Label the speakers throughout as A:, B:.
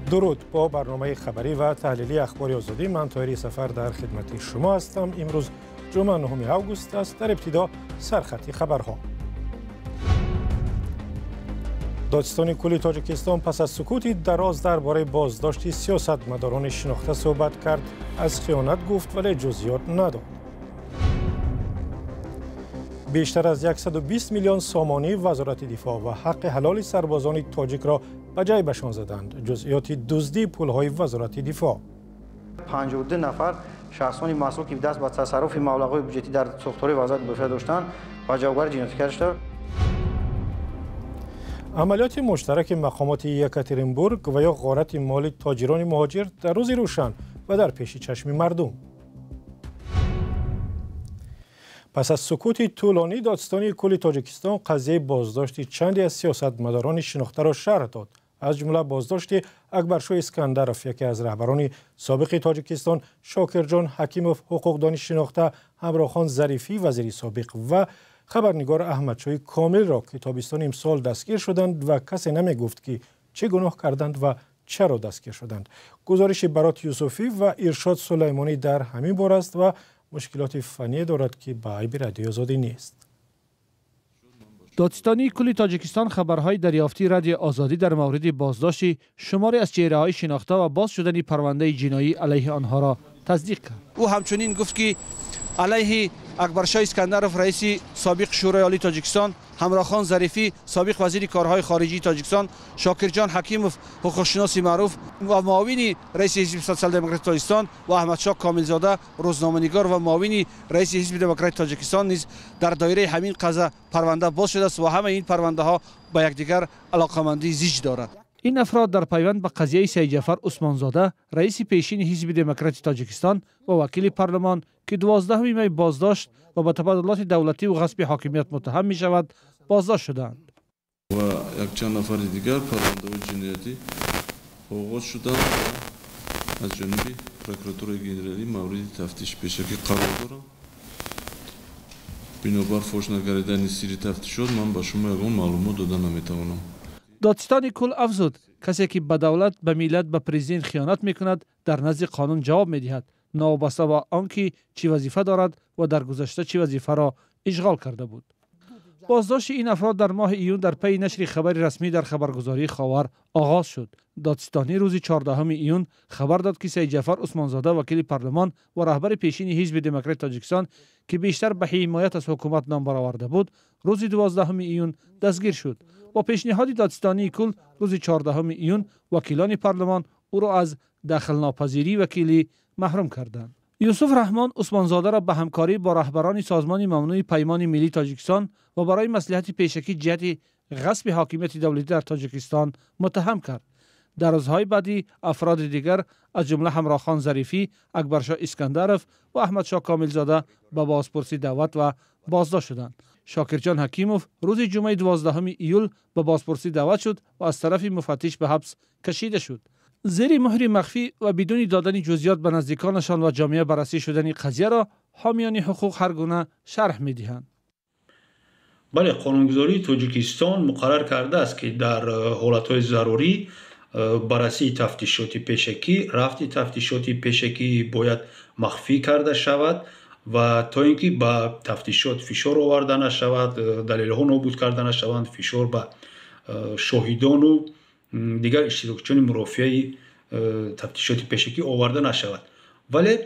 A: درود. با برنامه خبری و تحلیلی اخبار آزادی من طاهری سفر در خدمت شما هستم. امروز جمعه 9 اوگوست است. در ابتدا سرخط خبرها. دادستان کل تاجیکستان پس از سکوتی دراز درباره بازداشت سیاستمداران شناخته صحبت کرد. از خیانت گفت ولی جزئیات نداد. بیشتر از 120 میلیون سامانی وزارت دفاع و حق حلال سربازان تاجیک را به جیبشان زدند. جزئیات دزدی پولهای وزارت دفاع.
B: 52 نفر شخصان مسئول که دست به تصرف مبلغ‌های بودجتی در ساختار وزارت دفاع داشتند و جوابگر جنایتکار شدند.
A: عملیات مشترک مقامات یکاترینبورگ و یا غارت مال تاجران مهاجر در روز روشن و در پیش چشم مردم. پس از سکوتی طولانی دادستان کل تاجیکستان قضیه بازداشت چندی از سیاستمداران شناخته را شرح داد. از جمله بازداشت اکبرشاه اسکندرف، یکی از رهبران سابق تاجیکستان، شاکرجان حکیموف حقوقدان شناخته، همراهخان ظریفی وزیر سابق و خبرنگار احمدشاه کامل را که تابستان امسال دستگیر شدند و کسی نمیگفت که چه گناه کردند و چرا دستگیر شدند. گزارش برات یوسفی و ارشاد سلیمانی در همین باره است و مشکلات فنی دارد که به عیب رادیو آزادی نیست.
C: دادستانی کل تاجیکستان خبرهای دریافتی رادیو آزادی در مورد بازداشت شماری از چهره‌های شناخته و باز شدن پرونده جنایی علیه آنها را تصدیق کرد.
D: او همچنین گفت که علیه اکبرشاه اسکندرف رئیس سابق شورای عالی تاجیکستان، همراهخان ظریفی سابق وزیر کارهای خارجی تاجیکستان، شاکرجان حکیموف حقوقشناس معروف و معاون رئیس حزب سوسیال دموکرات تاجیکستان و احمدشاه کاملزاده روزنامه‌نگار و معاون رئیس حزب دموکرات تاجیکستان نیز در دایره همین قضیه پرونده باز شده است و همه این پرونده ها با یکدیگر علاقمندی زیج دارد.
C: این افراد در پیوند به قضیه سید جعفر عثمانزاده رئیس پیشین حزب دموکرات تاجیکستان و وکیل پارلمان که 12 می بازداشت و با تبادلات دولتی و غصب حاکمیت متهم می شود بازداشت شدند.
E: و یک چند نفر دیگر پرونده جنایتی آغاز شدند از جانب پروکراتور گنرالی مورد تفتیش پیشکی قرار دارم. بنابر فوش نگردیدن سری تفتیشات من به شما یگان معلومات دادن نمیتوانم.
C: دادستان کل افزود کسی که به دولت، به ملت، به پرزیدنت خیانت میکند در نزد قانون جواب میدهد، نوابسته به آنکه چی وظیفه دارد و در گذشته چی وظیفه را اشغال کرده بود. بازداشت این افراد در ماه ایون در پی نشر خبر رسمی در خبرگزاری خاور آغاز شد. دادستانی روز 14 ایون خبر داد که سید جعفر عثمانزاده وکیل پارلمان و رهبر پیشین حزب دموکرات تاجیکستان که بیشتر به حمایت از حکومت نام برآورده بود، روز 12 ایون دستگیر شد. با پیشنهاد دادستانی کل روز 14 ایون وکیلان پارلمان او را از دخل ناپذیری وکیلی محروم کردند. یوسف رحمان عثمانزاده را به همکاری با رهبران سازمان ممنوع پیمان ملی تاجیکستان و برای مصلحت پیشکی جهت غصب حاکمیت دولتی در تاجیکستان متهم کرد. در روزهای بعدی افراد دیگر از جمله همراهخان ظریفی، اکبرشاه اسکندرف و احمدشاه کاملزاده به بازپرسی دعوت و بازداشت شدند. شاکرجان حکیموف روز جمعه 12 ایول به بازپرسی دعوت شد و از طرف مفتش به حبس کشیده شد. زیر مهر مخفی و بدون دادن جزئیات به نزدیکانشان و جامعه بررسی شدن قضیه را حامیان حقوق هر گونه شرح می‌دهند.
F: بله، قانونگذاری تاجیکستان مقرر کرده است که در حالتهای ضروری بررسی تفتیشاتی پیشکی، رفت تفتیشاتی پیشکی باید مخفی کرده شود و تا اینکه به تفتیشات فشار آورده نشود، دلیل‌ها نابود کرده نشوند، فشار به شاهدان و دیگر اشتراکچیان مرافعه تفتیشات پیشکی آورده نشود. ولی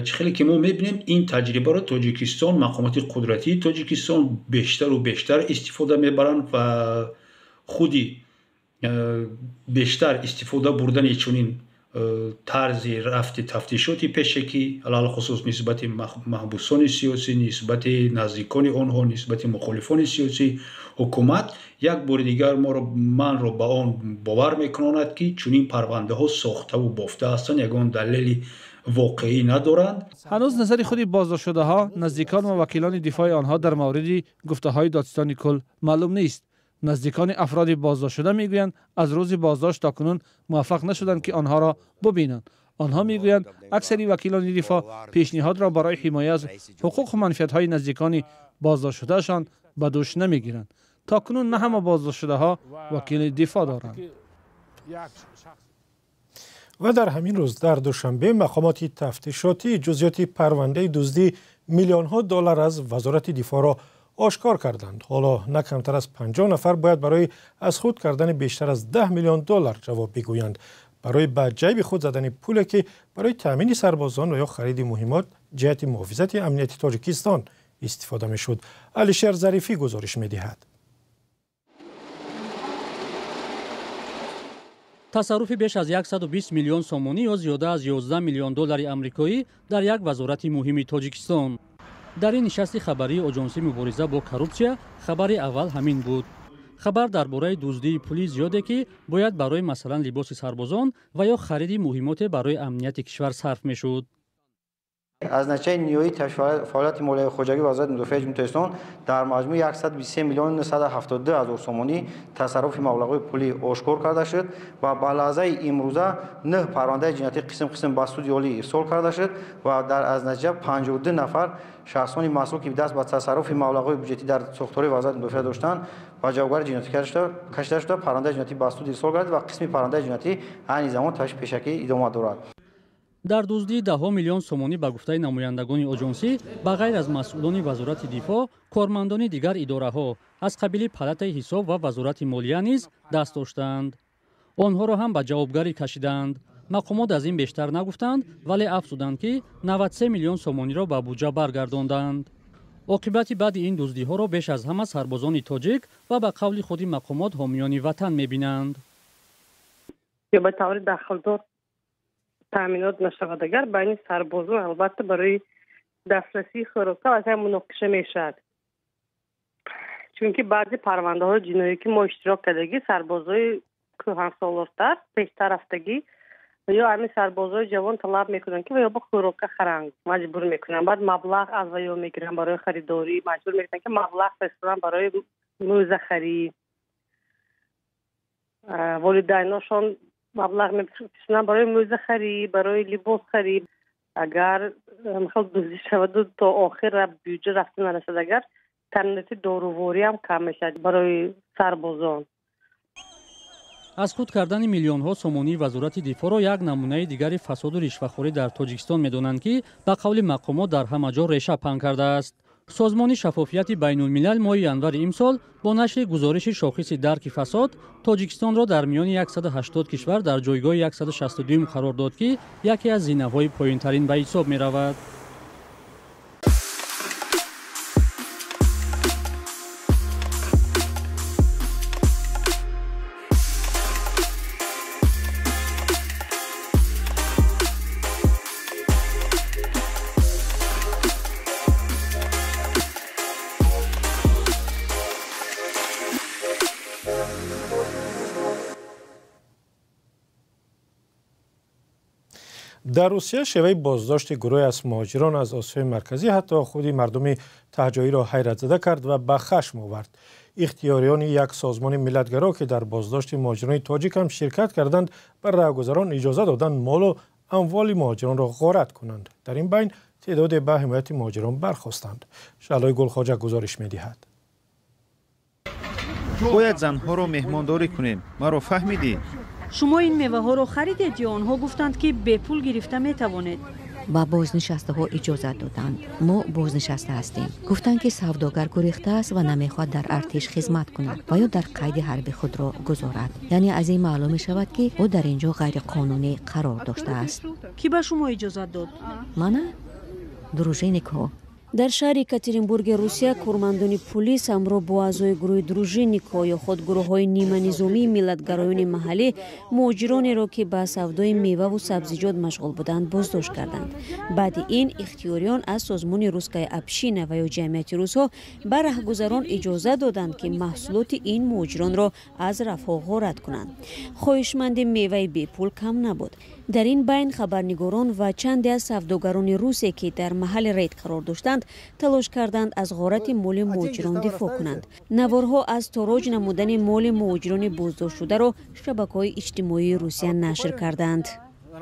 F: خیلی که ما میبینیم این تجربه را تاجیکستان، مقامات قدرتی تاجیکستان بیشتر و بیشتر استفاده میبرند و خودی بیشتر استفاده بردن چنین طرز رفت تفتیشات پیشکی علل خصوص نسبت محبوسان سیاسی، نسبت نزدیکان آنها، نسبت مخالفان سیاسی حکومت یک بار دیگر من را به آن باور میکناند که چنین پرونده ها ساخته و بافته هستند، یگان دلیل واقعی ندارند.
C: هنوز نظر خود بازداشت شده ها، نزدیکان و وکیلان دفاع آنها در مورد گفته های دادستان کل معلوم نیست. نزدیکان افراد بازداشت شده میگویند از روز بازداشت تاکنون موفق نشدند که آنها را ببینند. آنها میگویند اکثری وکیلان دفاع پیشنهاد را برای حمایت از حقوق و منفعت های نزدیکان بازداشت شدهشان به دوش نمیگیرند. تاکنون نه همه بازداشت شده ها وکیل دفاع دارند.
A: و در همین روز در دوشنبه مقامات تفتیشاتی جزئیات پرونده دزدی میلیون ها دلار از وزارت دفاع را آشکار کردند. حالا نه کمتر از 50 نفر باید برای از خود کردن بیشتر از 10 میلیون دلار جواب بگویند. برای به جیب خود زدن پولی که برای تامین سربازان و یا خرید مهمات جهت محافظت امنیتی تاجیکستان استفاده میشد. علیشیر ظریفی گزارش میدهد.
G: تصرف بیش از 120 میلیون سومونی یا زیاده از 11 میلیون دلار آمریکایی در یک وزارت مهم تاجیکستان. در این نشست خبری آژانسی مبارزه با کورپسیا خبر اول همین بود. خبر درباره دزدی پولی زیاده که باید برای مثلا لباس سربازان و یا خرید مهمات برای امنیت کشور صرف میشد.
B: از نتیجه نیروی فعالیت مالی خواجگی وزارت مدافع جمهوری تاجیکستان در مجموع 123 میلیون 972 هزار سومونی تصرف مبلغ پولی آشکار کرده شد و به لحظه امروزه 9 پرونده جنایتی قسم به سود عالی ارسال کرده شد و در از نتیجه 52 نفر شخصان مسئول که دست به تصرف مبلغ بودجتی در ساختار وزارت مدافع داشتند و جوابگر جنایتی کشیده شده. پرونده جنایتی به سود ارسال گردید و قسمی پرونده جنایتی عین زمان تفتیش پیشکی ادامه دارد.
G: در دزدی 10 میلیون سومونی به گفته نمایندگان آژانسی به غیر از مسئولان وزارت دفاع، کارمندان دیگر اداره‌ها از قبیل پالات حساب و وزارت مالیه نیز دست داشتند. آنها را هم به جوابگری کشیدند. مقامات از این بیشتر نگفتند ولی افزودند که 93 میلیون سومونی را به بودجه برگرداندند. عاقبت بعد این دزدی‌ها را بیش از همه سربازان تاجیک و به قول خود مقامات حامیان وطن می‌بینند.
H: به طور داخلدار تامینات نشود. اگر بین سربازان البته برای دسترسی خوراک از هم مناقشه میشد، چون که بعضی پرونده های جنایی که ما اشتراک کردگی سربازای کهنسالارتر پیشتر رفتگی و یا همین سربازای جوان طلب میکنن که و یا با خوراک خرند مجبور میکنن، بعد مبلغ از و یا میگیرن برای خریداری، مجبور میکنن که مبلغ فرستادن برای موزه خرید. والدیناشون مبلغ می‌فرستن برای موزه خرید، برای لباس خرید. اگر میخواد دزدی شود تا آخر بودجه رفته نرسد، اگر تامینات داروواری هم کم میشه برای سربازان.
G: از خود کردن میلیون ها سومونی وزارت دفاع را یک نمونه دیگری فساد و رشوه‌خوری در تاجیکستان می‌دانند که به قول مقامات در همه جا ریشه پهن کرده است. سازمان شفافیت بین الملل ماه ینور امسال با نشر گزارش شاخص درک فساد تاجیکستان را در میان 180 کشور در جایگاه 162 قرار داد که یکی از زینه‌های پایین‌ترین به حساب می‌رود.
A: در روسیه شیوه بازداشت گروه از مهاجران از آسیای مرکزی حتی خود مردم تهجایی را حیرت زده کرد و به خشم آورد. اختیاریان یک سازمان ملتگرا که در بازداشت مهاجران تاجیک هم شرکت کردند بر راهگذران اجازه دادند مال و اموال مهاجران را غارت کنند. در این بین تعداد به حمایت مهاجران برخاستند. شعلای گلخواجه گزارش می‌دهد.
I: باید زنها را مهمانداری کنیم. ما را فهمیدی؟
J: شما این میوه ها رو خریدید یا آنها گفتند که به پول گرفته می توانید؟
K: با بازنشسته ها اجازه دادند. ما بازنشسته هستیم. گفتند که سوداگر گریخته است و نمیخواد در ارتش خدمت کند و یا در قید حربی خود را گذارد. یعنی از این معلوم شود که او در اینجا غیر قانونی قرار داشته است.
J: کی به شما اجازه داد؟
K: من دروژینیکو.
J: در شهر یکاترینبورگ روسیه کارمندان پلیس امرو با اعضای گروه دروژینیکو یا خود گروه‌های نیمه نظامی ملتگرایان محلی مهاجرانی را که به سودای میوه و سبزیجات مشغول بودند بازداشت کردند. بعد این اختیاریان از سازمان روسکای ابشینه و یا جمعیت روس‌ها به راهگذران اجازه دادند که محصولات این مهاجران را از رفاه غارت کنند. خواهشمند میوه بی پول کم نبود. در این بین خبرنگاران و چند از سوداگران روسی که در محل رید قرار داشتند تلاش کردند از غارت مال مهاجران دفاع کنند. نوارها از تاراج نمودن مال مهاجران بازداشت شده را شبکه‌های اجتماعی روسیه نشر کردند.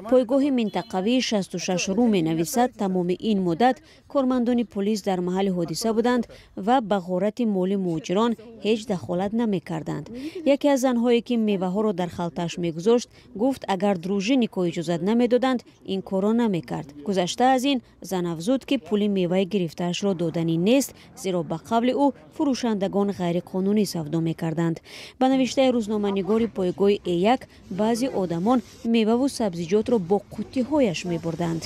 J: پایگاه منطقوی 66 رو می نویسد تمام این مدت کارمندان پلیس در محل حادثه بودند و به غارت مال مهاجران هیچ دخالت نمی کردند. یکی از زنهایی که میوه ها را در خلطش می گذاشت گفت اگر دروژینیکو اجازت نمی دادند این کارا نمی کرد. گذشته از این زن افزود که پول میوه گرفته‌اش را دادنی نیست، زیرا به قبل او فروشندگان غیر قانونی سودا می کردند. به نوشته روزنامه‌نگار پایگاه A1 بعضی آدمان میوه و سبزیجات را با قوطی هایش می بردند.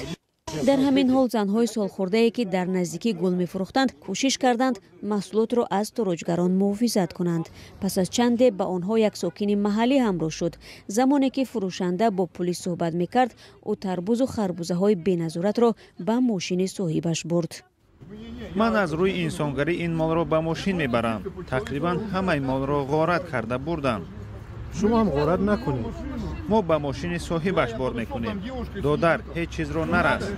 J: در همین حال زنهای سالخورده‌ای که در نزدیکی گل می‌فروختند کوشش کردند محصولات را از تاجران محافظت کنند. پس از چند به آنها یک ساکن محلی همراه شد. زمانی که فروشنده با پلیس صحبت می‌کرد او تربوز و خربوزه‌های بی‌نظارت را به ماشین صاحبش برد.
I: من از روی انسانگری این مال را به ماشین میبرم. تقریبا همه مال را غارت کرده بردم.
A: شما هم غارت نکنید.
I: ما به ماشین صاحبش بار میکنیم. دادر هیچ چیز را نرس.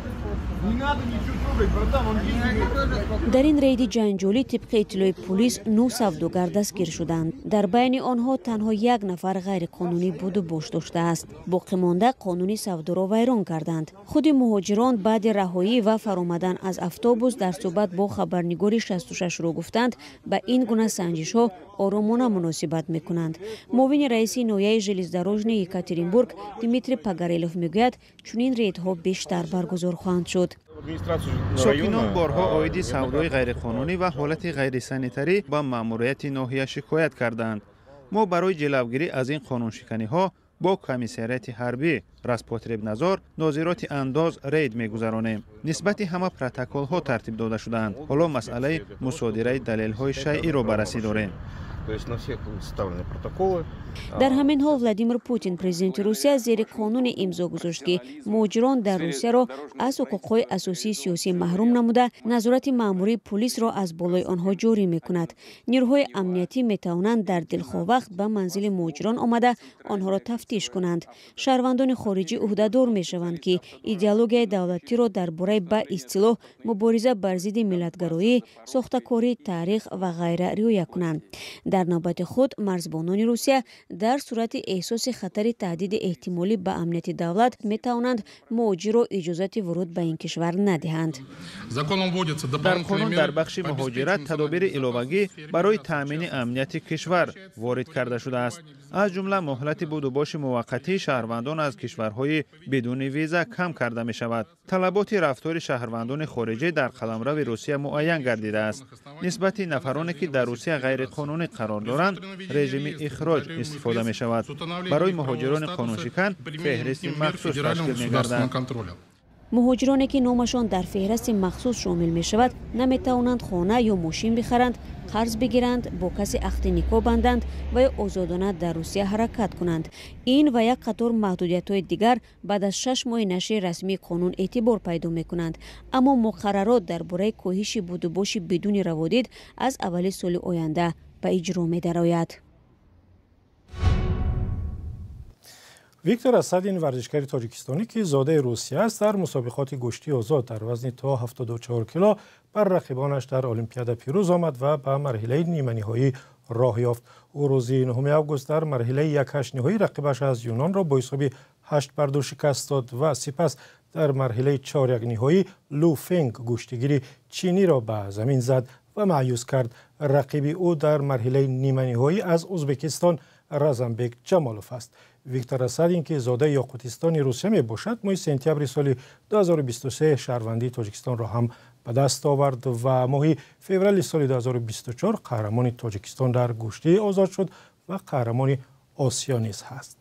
J: در این رید جنجالی طبق اطلاع پلیس 9 سوداگر دستگیر شدند. در بین آنها تنها یک نفر غیر قانونی بود و باش داشته است. باقی مانده قانونی سودا را ویران کردند. خود مهاجران بعد رهایی و فرآمدن از اتوبوس در صحبت با خبرنگار 66 رو گفتند به این گونه سنجش ها آرامانه مناسبت میکنند. معاون رئیس نویه ژلزدروژنی یکاترینبورگ دیمیتری پاگارلوف میگوید چنین ریدها بیشتر برگزار خواهند شد.
I: ساکنان بارها عاید سودای غیرقانونی و حالت غیر سانیتری با ماموریت ناحیه شکایت کردند. ما برای جلوگیری از این قانونشکنی ها با کمیساریات حربی راسپوتربنادزور نظارت انداز رید میگذرانیم. نسبت همه پروتکل ها ترتیب داده شدند. حالا مسئله مصادره دلیل های شیعی را بررسی داریم.
J: در همین حال ولادیمیر پوتین پرزیدنت روسیه زیر قانون امضا گذاشت که مهاجران در روسیه را از حقوق‌های اساسی سیاسی محروم نموده نظارت مأموری پلیس را از بالای آنها جاری می‌کند. نیروهای امنیتی می‌توانند در دلخواه وقت به منزل مهاجران آمده آنها را تفتیش کنند. شهروندان خارجی عهده‌دار می‌شوند که ایدئولوژی دولتی را درباره به اصطلاح مبارزه بر ضد ملت‌گرایی، ساخته‌کاری تاریخ و غیره رعایت کنند. در نوبت خود مرزبانان روسیه در صورت احساس خطر تهدید احتمالی به امنیت دولت می توانند مهاجر را اجازه ورود به این کشور ندهند.
I: در قانون در بخش مهاجرت تدابیر علاوه‌ای برای تامین امنیت کشور وارد کرده شده است. از جمله مهلت بود و باش موقتی شهروندان از کشورهای بدون ویزا کم کرده می شود. طلبات رفتار شهروندان خارجی در قلمرو روسیه معین گردیده است. نسبت نفرانی که در روسیه غیر قانونی قرار دارند رژیم اخراج استفاده می شود. برای مهاجران قانونشکن فهرست مخصوص تشکیل می گردد.
J: مهاجرانی که نامشان در فهرست مخصوص شامل می شود نمی توانند خانه یا ماشین بخرند، قرض بگیرند، با کسی عقد نکاح بندند و یا آزادانه در روسیه حرکت کنند. این و یک قطار محدودیت‌های دیگر بعد از 6 ماه نشر رسمی قانون اعتبار پیدا می کنند. اما مقررات درباره کاهش بود و باش بدون روادید از اول سال آینده به اجرا می درآید.
A: ویکتور اسدین ورزشکار تاجیکستانی که زاده روسیه است در مسابقات گشتی آزاد در وزن تا 74 کیلو بر رقیبانش در المپیاد پیروز آمد و به مرحله نیمه نهایی راه یافت. او روز 9 آگوست در مرحله 1/8 نهایی رقیبش از یونان را با حساب 8-2 شکست داد و سپس در مرحله 4 نهایی لو فنگ گشتگیری چینی را به زمین زد و مایوس کرد. رقیب او در مرحله نیمه نهایی از ازبکستان رزمبک جمالوف است. ویکتور اسدین که زاده یاقوتستان روسیه می باشد ماه سپتامبر سال 2023 شهروندی تاجیکستان را هم به دست آورد و ماه فوریه سال 2024 قهرمان تاجیکستان در گشتی آزاد شد و قهرمان آسیا نیز هست.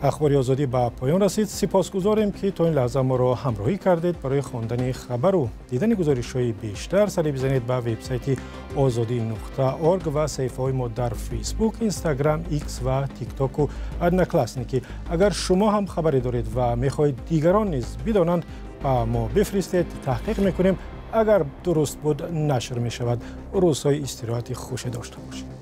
A: اخبار آزادی به پایان رسید. سپاسگزاریم که تا این لحظه ما را همراهی کردید. برای خواندن خبر و دیدن گزارش‌های بیشتر سری بزنید به وبسایت azadi.org و صفحه‌های ما در فیسبوک، اینستاگرام، ایکس و تیک تاک و ادناکلاسنیکی. اگر شما هم خبری دارید و می‌خواهید دیگران نیز بدانند با ما بفرستید، تحقیق می‌کنیم. اگر درست بود نشر می‌شود. روزهای استراحت خوش داشته باشید.